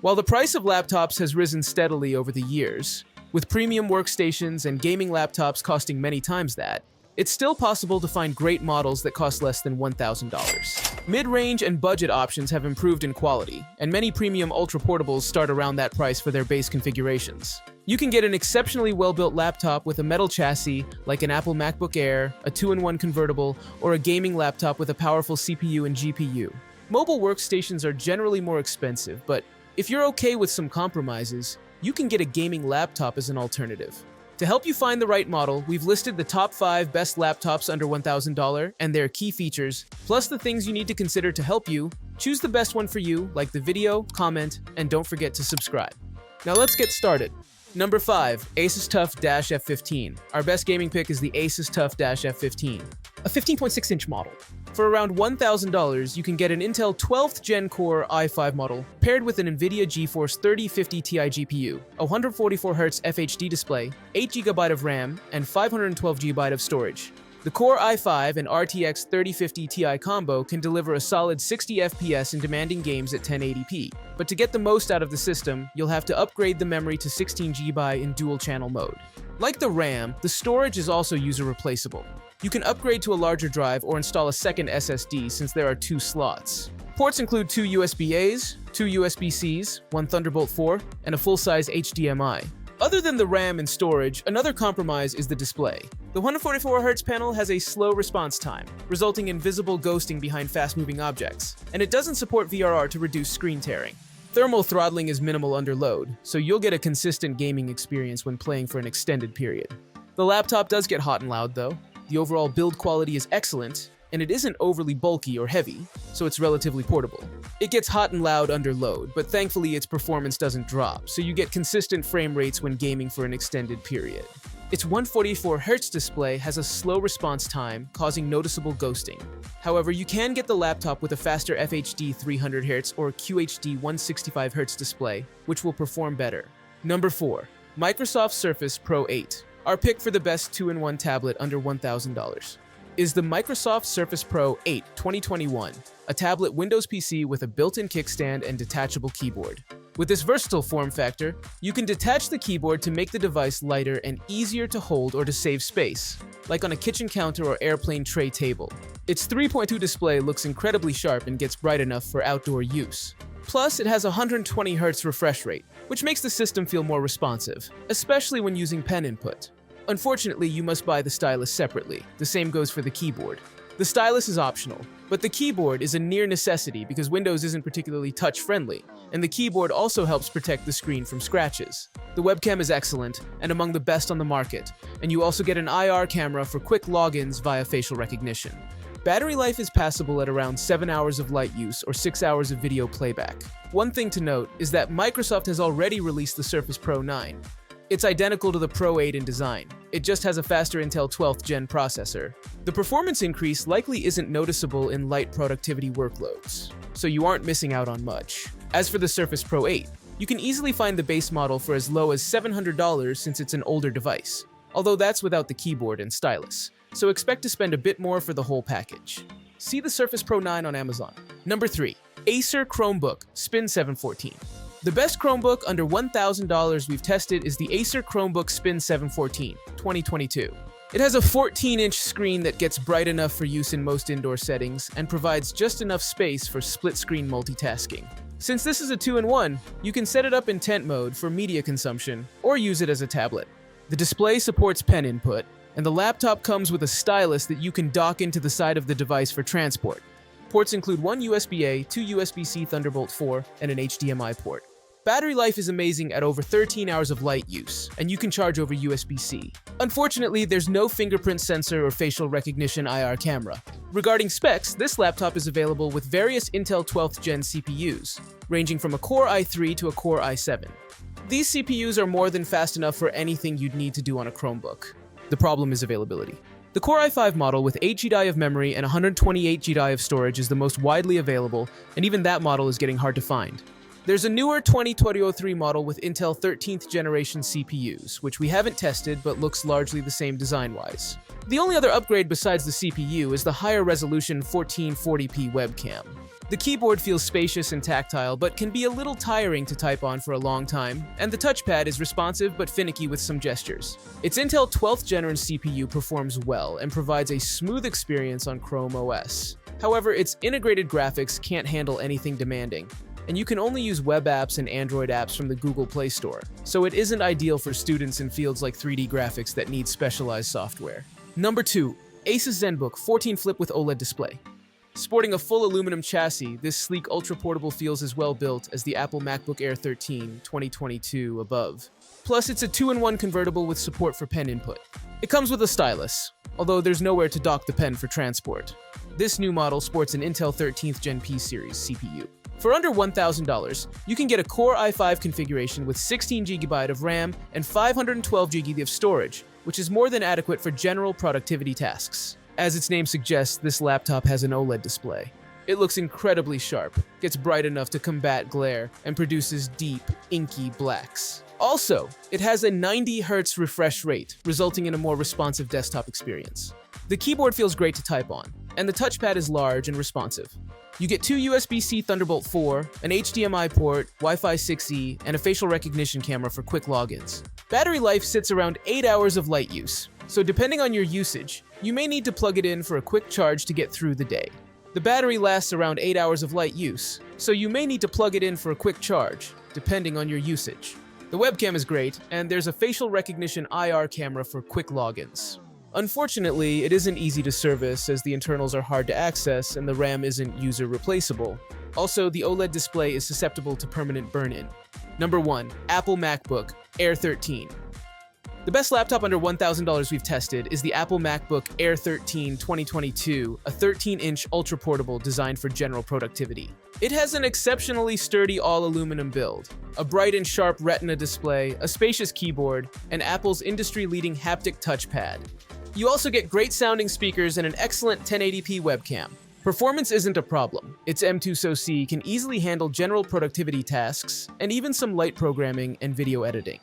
While the price of laptops has risen steadily over the years, with premium workstations and gaming laptops costing many times that, it's still possible to find great models that cost less than $1,000. Mid-range and budget options have improved in quality, and many premium ultra-portables start around that price for their base configurations. You can get an exceptionally well-built laptop with a metal chassis, like an Apple MacBook Air, a 2-in-1 convertible, or a gaming laptop with a powerful CPU and GPU. Mobile workstations are generally more expensive, but if you're okay with some compromises, you can get a gaming laptop as an alternative. To help you find the right model, we've listed the top 5 best laptops under $1,000 and their key features, plus the things you need to consider to help you choose the best one for you. Like the video, comment, and don't forget to subscribe. Now let's get started. Number 5. Asus TUF Dash F15. Our best gaming pick is the Asus TUF Dash F15, a 15.6-inch model. For around $1,000, you can get an Intel 12th Gen Core i5 model paired with an NVIDIA GeForce 3050 Ti GPU, a 144Hz FHD display, 8GB of RAM, and 512GB of storage. The Core i5 and RTX 3050 Ti combo can deliver a solid 60 FPS in demanding games at 1080p, but to get the most out of the system, you'll have to upgrade the memory to 16GB in dual-channel mode. Like the RAM, the storage is also user-replaceable. You can upgrade to a larger drive or install a second SSD since there are 2 slots. Ports include 2 USB-As, 2 USB-Cs, 1 Thunderbolt 4, and a full-size HDMI. Other than the RAM and storage, another compromise is the display. The 144Hz panel has a slow response time, resulting in visible ghosting behind fast-moving objects, and it doesn't support VRR to reduce screen tearing. Thermal throttling is minimal under load, so you'll get a consistent gaming experience when playing for an extended period. The laptop does get hot and loud though. The overall build quality is excellent, and it isn't overly bulky or heavy, so it's relatively portable. It gets hot and loud under load, but thankfully its performance doesn't drop, so you get consistent frame rates when gaming for an extended period. Its 144Hz display has a slow response time, causing noticeable ghosting. However, you can get the laptop with a faster FHD 300Hz or QHD 165Hz display, which will perform better. Number 4. Microsoft Surface Pro 8. Our pick for the best 2-in-1 tablet under $1,000 is the Microsoft Surface Pro 8 2021, a tablet Windows PC with a built-in kickstand and detachable keyboard. With this versatile form factor, you can detach the keyboard to make the device lighter and easier to hold or to save space, like on a kitchen counter or airplane tray table. Its 3.2 display looks incredibly sharp and gets bright enough for outdoor use. Plus, it has a 120Hz refresh rate, which makes the system feel more responsive, especially when using pen input. Unfortunately, you must buy the stylus separately. The same goes for the keyboard. The stylus is optional, but the keyboard is a near necessity because Windows isn't particularly touch-friendly, and the keyboard also helps protect the screen from scratches. The webcam is excellent and among the best on the market, and you also get an IR camera for quick logins via facial recognition. Battery life is passable at around 7 hours of light use or 6 hours of video playback. One thing to note is that Microsoft has already released the Surface Pro 9. It's identical to the Pro 8 in design. It just has a faster Intel 12th Gen processor. The performance increase likely isn't noticeable in light productivity workloads, so you aren't missing out on much. As for the Surface Pro 8, you can easily find the base model for as low as $700 since it's an older device, although that's without the keyboard and stylus, so expect to spend a bit more for the whole package. See the Surface Pro 9 on Amazon. Number 3. Acer Chromebook Spin 714. The best Chromebook under $1,000 we've tested is the Acer Chromebook Spin 714 2022. It has a 14-inch screen that gets bright enough for use in most indoor settings and provides just enough space for split-screen multitasking. Since this is a 2-in-1, you can set it up in tent mode for media consumption or use it as a tablet. The display supports pen input, and the laptop comes with a stylus that you can dock into the side of the device for transport. Ports include 1 USB-A, 2 USB-C Thunderbolt 4, and an HDMI port. Battery life is amazing at over 13 hours of light use, and you can charge over USB-C. Unfortunately, there's no fingerprint sensor or facial recognition IR camera. Regarding specs, this laptop is available with various Intel 12th Gen CPUs, ranging from a Core i3 to a Core i7. These CPUs are more than fast enough for anything you'd need to do on a Chromebook. The problem is availability. The Core i5 model with 8GB of memory and 128GB of storage is the most widely available, and even that model is getting hard to find. There's a newer 2003 model with Intel 13th generation CPUs, which we haven't tested but looks largely the same design-wise. The only other upgrade besides the CPU is the higher resolution 1440p webcam. The keyboard feels spacious and tactile, but can be a little tiring to type on for a long time, and the touchpad is responsive but finicky with some gestures. Its Intel 12th Gen CPU performs well and provides a smooth experience on Chrome OS. However, its integrated graphics can't handle anything demanding, and you can only use web apps and Android apps from the Google Play Store, so it isn't ideal for students in fields like 3D graphics that need specialized software. Number 2. Asus Zenbook 14 Flip with OLED display. Sporting a full aluminum chassis, this sleek ultra-portable feels as well built as the Apple MacBook Air 13 2022 above. Plus, it's a 2-in-1 convertible with support for pen input. It comes with a stylus, although there's nowhere to dock the pen for transport. This new model sports an Intel 13th Gen P series CPU. For under $1,000, you can get a Core i5 configuration with 16GB of RAM and 512GB of storage, which is more than adequate for general productivity tasks. As its name suggests, this laptop has an OLED display. It looks incredibly sharp, gets bright enough to combat glare, and produces deep, inky blacks. Also, it has a 90 Hz refresh rate, resulting in a more responsive desktop experience. The keyboard feels great to type on, and the touchpad is large and responsive. You get 2 USB-C Thunderbolt 4, an HDMI port, Wi-Fi 6E, and a facial recognition camera for quick logins. Battery life sits around 8 hours of light use, so depending on your usage, you may need to plug it in for a quick charge to get through the day. The battery lasts around 8 hours of light use, so you may need to plug it in for a quick charge, depending on your usage. The webcam is great, and there's a facial recognition IR camera for quick logins. Unfortunately, it isn't easy to service as the internals are hard to access and the RAM isn't user replaceable. Also, the OLED display is susceptible to permanent burn-in. Number 1. Apple MacBook Air 13. The best laptop under $1,000 we've tested is the Apple MacBook Air 13 2022, a 13-inch ultra-portable designed for general productivity. It has an exceptionally sturdy all-aluminum build, a bright and sharp Retina display, a spacious keyboard, and Apple's industry-leading haptic touchpad. You also get great-sounding speakers and an excellent 1080p webcam. Performance isn't a problem. Its M2 SoC can easily handle general productivity tasks, and even some light programming and video editing.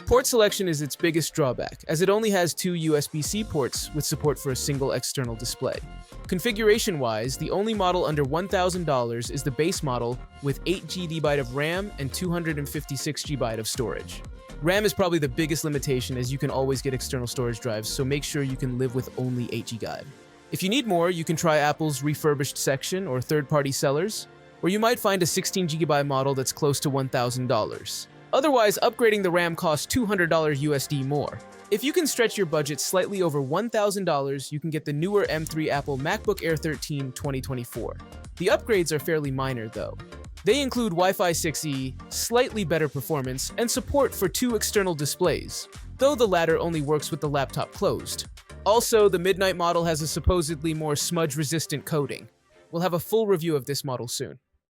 Port selection is its biggest drawback, as it only has 2 USB-C ports with support for a single external display. Configuration-wise, the only model under $1,000 is the base model with 8GB of RAM and 256GB of storage. RAM is probably the biggest limitation, as you can always get external storage drives, so make sure you can live with only 8GB. If you need more, you can try Apple's refurbished section or third-party sellers, or you might find a 16GB model that's close to $1,000. Otherwise, upgrading the RAM costs $200 USD more. If you can stretch your budget slightly over $1,000, you can get the newer M3 Apple MacBook Air 13 2024. The upgrades are fairly minor, though. They include Wi-Fi 6E, slightly better performance, and support for 2 external displays, though the latter only works with the laptop closed. Also, the Midnight model has a supposedly more smudge-resistant coating. We'll have a full review of this model soon.